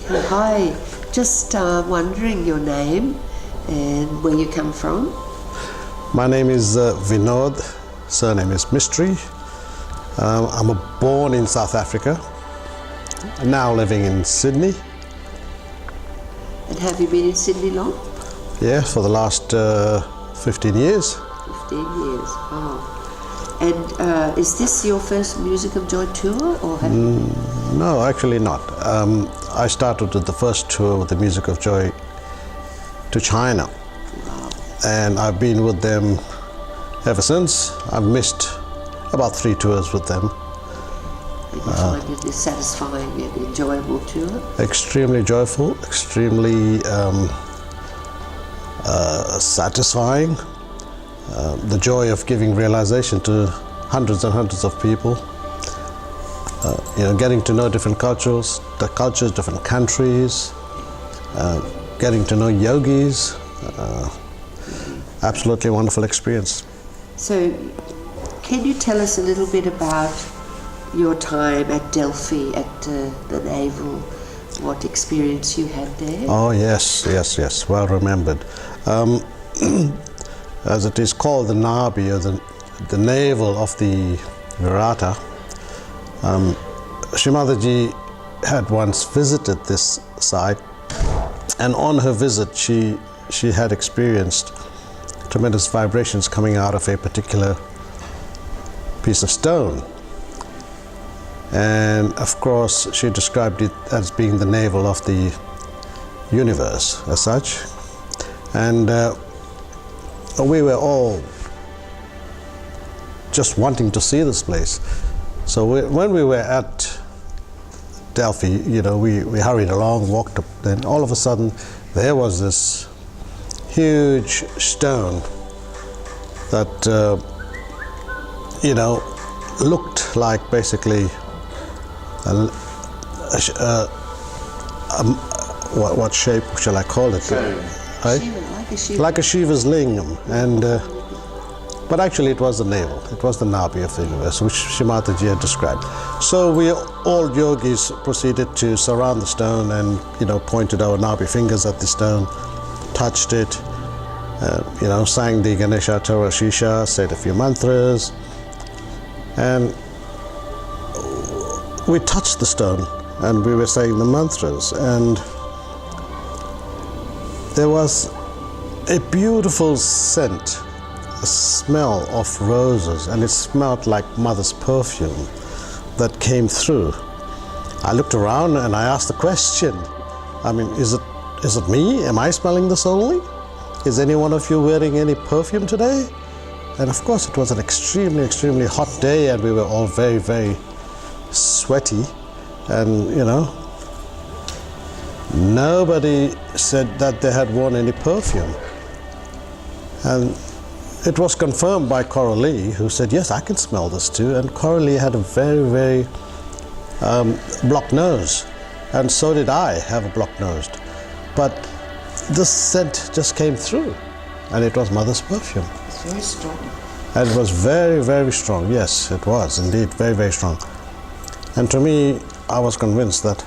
Hi, just wondering your name and where you come from. My name is Vinod, surname is Mystery. I'm born in South Africa, now living in Sydney. And have you been in Sydney long? Yeah, for the last 15 years. 15 years, wow. And is this your first Music of Joy tour, or have you? No, actually not. I started with the first tour with the Music of Joy to China. Wow. And I've been with them ever since. I've missed about 3 tours with them. And you find it a satisfying and enjoyable tour? Extremely joyful, extremely satisfying. The joy of giving realization to hundreds and hundreds of people. Getting to know different cultures, different countries, getting to know yogis. Absolutely wonderful experience. So, can you tell us a little bit about your time at Delphi, at the Naval, what experience you had there? Oh yes, well remembered. As it is called, the Nabi, or the navel of the Virata, Shrimataji had once visited this site, and on her visit she had experienced tremendous vibrations coming out of a particular piece of stone. And of course she described it as being the navel of the universe as such. And we were all just wanting to see this place. So when we were at Delphi, we hurried along, walked up, then all of a sudden there was this huge stone that looked like basically what shape shall I call it? Right? Like a Shiva's lingam, and but actually it was the navel, it was the Nabi of the universe, which Shrimataji had described. So we all yogis proceeded to surround the stone and pointed our Nabi fingers at the stone, touched it, sang the Ganesha Tara Shisha, said a few mantras, and we touched the stone and we were saying the mantras, and there was a beautiful scent, a smell of roses, and it smelled like Mother's perfume that came through. I looked around and I asked the question, is it me? Am I smelling this only? Is any one of you wearing any perfume today? And of course it was an extremely, extremely hot day, and we were all very, very sweaty, and nobody said that they had worn any perfume. And it was confirmed by Coralie, who said, yes, I can smell this too. And Coralie had a very, very blocked nose, and so did I have a blocked nose. But this scent just came through, and it was Mother's perfume. It's very strong. And it was very, very strong. Yes, it was indeed very, very strong. And to me, I was convinced that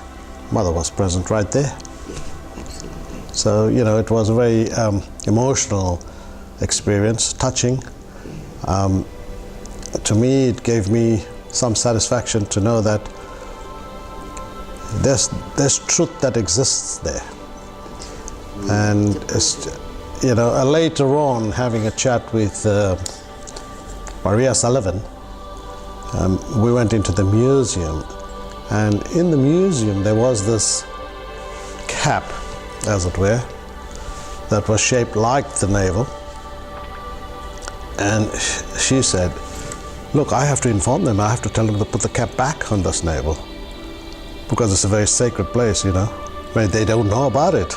Mother was present right there. Yeah, absolutely. So, it was a very emotional experience, touching. To me, it gave me some satisfaction to know that there's truth that exists there. And later on, having a chat with Maria Sullivan, we went into the museum, and in the museum there was this cap, as it were, that was shaped like the navel. And she said, look, I have to inform them, I have to tell them to put the cap back on this navel, because it's a very sacred place, they don't know about it.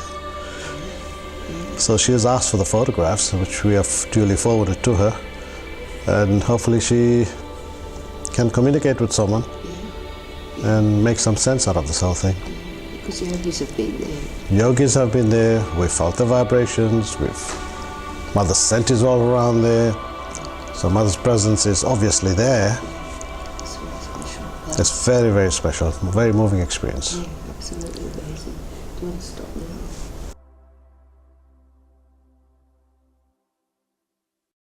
So she has asked for the photographs, which we have duly forwarded to her, and hopefully she can communicate with someone and make some sense out of this whole thing. Because yogis have been there. Yogis have been there, we felt the vibrations, Mother's scent is all around there, so Mother's presence is obviously there. It's very special. It's very, very special, very moving experience. Yeah, Absolutely amazing. Do you want to stop now?